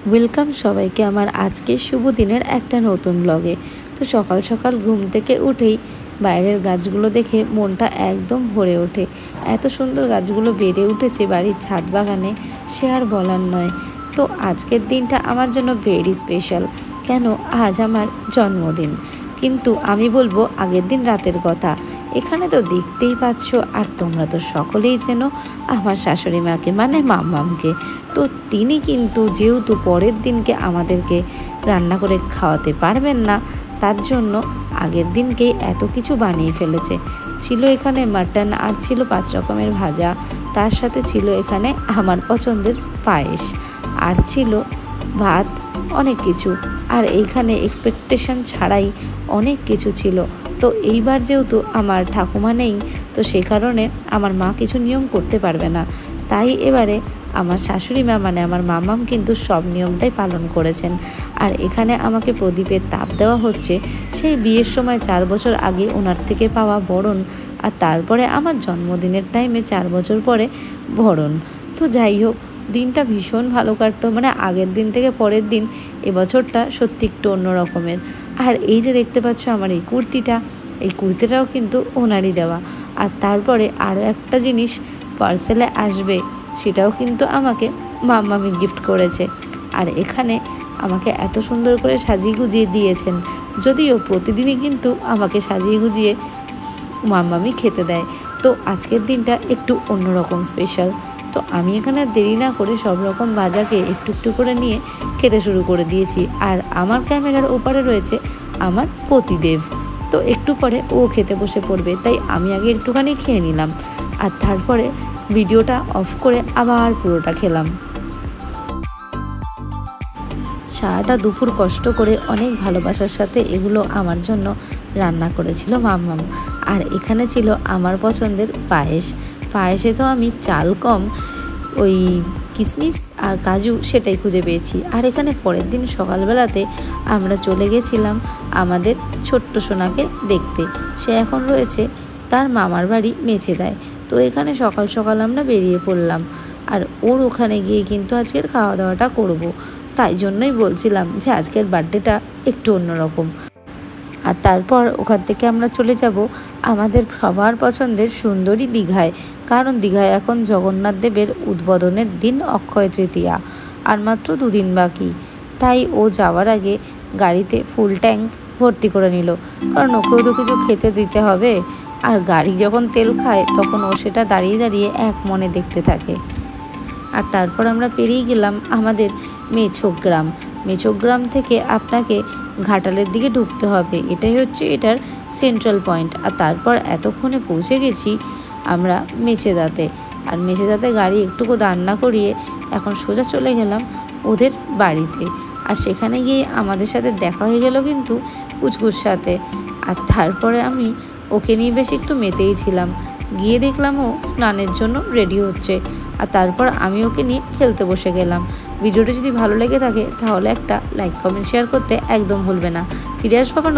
Welcome সবাইকে আমার আজকের শুভ দিনের একটা নতুন ব্লগে। তো সকাল সকাল ঘুম থেকে উঠেই বাইরের গাছগুলো দেখে মনটা একদম ভরে ওঠে। এত সুন্দর গাছগুলো বেড়ে উঠেছে বাড়ির ছাদ বাগানে, সে আর বলার নয়। তো আজকের দিনটা আমার জন্য ভেরি স্পেশাল। কেন, আজ আমার জন্মদিন। কিন্তু আমি বলবো আগের দিন রাতের কথা। এখানে তো দেখতেই পাচ্ছ, আর তোমরা তো সকলেই চেনো আমার শাশুড়ি মাকে, মানে মাম্মামকে। তো তিনি কিন্তু যেহেতু পরের দিনকে আমাদেরকে রান্না করে খাওয়াতে পারবেন না, তার জন্য আগের দিনকেই এত কিছু বানিয়ে ফেলেছে। ছিল এখানে মাটন, আর ছিল 5 রকমের ভাজা, তার সাথে ছিল এখানে আমার পছন্দের পায়েস, আর ছিল ভাত, অনেক কিছু। আর এইখানে এক্সপেকটেশন ছাড়াই অনেক কিছু ছিল। তো এইবার যেহেতু আমার ঠাকুমা নেই, তো সে কারণে আমার মা কিছু নিয়ম করতে পারবে না। তাই এবারে আমার শাশুড়ি মা মানে আমার মামাম কিন্তু সব নিয়মটাই পালন করেছেন। আর এখানে আমাকে প্রদীপের তাপ দেওয়া হচ্ছে সেই বিয়ের সময় 4 বছর আগে ওনার থেকে পাওয়া বরণ, আর তারপরে আমার জন্মদিনের টাইমে 4 বছর পরে বরণ। তো যাই হোক, দিনটা ভীষণ ভালো কাটতো, মানে আগের দিন থেকে পরের দিন এবছরটা সত্যি একটু অন্য রকমের। আর এই যে দেখতে পাচ্ছ আমার এই কুর্তিটাও কিন্তু ওনারই দেওয়া। আর তারপরে আরও একটা জিনিস পার্সেলে আসবে, সেটাও কিন্তু আমাকে মাম্মামি গিফট করেছে। আর এখানে আমাকে এত সুন্দর করে সাজিয়ে গুজিয়ে দিয়েছেন, যদিও প্রতিদিনই কিন্তু আমাকে সাজিয়ে গুজিয়ে মাম্মামি খেতে দেয়। তো আজকের দিনটা একটু অন্যরকম স্পেশাল। তো আমি এখানে দেরি না করে সব রকম ভাজাকে একটু একটু করে নিয়ে খেতে শুরু করে দিয়েছি। আর আমার ক্যামেরার ওপারে রয়েছে আমার পতিদেব, তো একটু পরে ও খেতে বসে পড়বে, তাই আমি আগে একটুখানি খেয়ে নিলাম, আর তারপরে ভিডিওটা অফ করে আবার পুরোটা খেলাম। সারাটা দুপুর কষ্ট করে অনেক ভালোবাসার সাথে এগুলো আমার জন্য রান্না করেছিল মাম্মাম। আর এখানে ছিল আমার পছন্দের পায়েসে তো আমি চাল কম, ওই কিশমিশ আর কাজু সেটাই খুঁজে পেয়েছি। আর এখানে পরের দিন সকালবেলাতে আমরা চলে গেছিলাম আমাদের ছোট্ট সোনাকে দেখতে। সে এখন রয়েছে তার মামার বাড়ি মেছেদায়। তো এখানে সকাল সকাল আমরা বেরিয়ে পড়লাম, আর ওর ওখানে গিয়ে কিন্তু আজকের খাওয়া দাওয়াটা করব। তাই জন্যই বলছিলাম যে আজকের বার্থডেটা একটু অন্যরকম। আর তারপর ওখান থেকে আমরা চলে যাব আমাদের সবার পছন্দের সুন্দরী দীঘায়, কারণ দীঘায় এখন জগন্নাথ দেবের উদ্বোধনের দিন অক্ষয় তৃতীয়া, আর মাত্র 2 দিন বাকি। তাই ও যাওয়ার আগে গাড়িতে ফুল ট্যাঙ্ক ভর্তি করে নিল, কারণ ওকেও তো কিছু খেতে দিতে হবে। আর গাড়ি যখন তেল খায় তখন ও সেটা দাঁড়িয়ে দাঁড়িয়ে এক মনে দেখতে থাকে। আর তারপর আমরা পেরিয়ে গেলাম আমাদের মেছোগ্রাম থেকে আপনাকে ঘাটালের দিকে ঢুকতে হবে, এটাই হচ্ছে এটার সেন্ট্রাল পয়েন্ট। আর তারপর এতক্ষণে পৌঁছে গেছি আমরা মেছেদাতে। আর মেছেদাতে গাড়ি একটুকু দাঁড় না করিয়ে এখন সোজা চলে গেলাম ওদের বাড়িতে। আর সেখানে গিয়ে আমাদের সাথে দেখা হয়ে গেল কিন্তু কুচকুর সাথে। আর তারপরে আমি ওকে নিয়ে বেশ একটু মেতেই ছিলাম। গিয়ে দেখলাম ও স্নানের জন্য রেডি হচ্ছে, আর তারপর আমি ওকে নিয়ে খেলতে বসে গেলাম। ভিডিওটা যদি ভালো লেগে থাকে তাহলে একটা লাইক, কমেন্ট, শেয়ার করতে একদম ভুলবে না। ফিরে আসবো আবার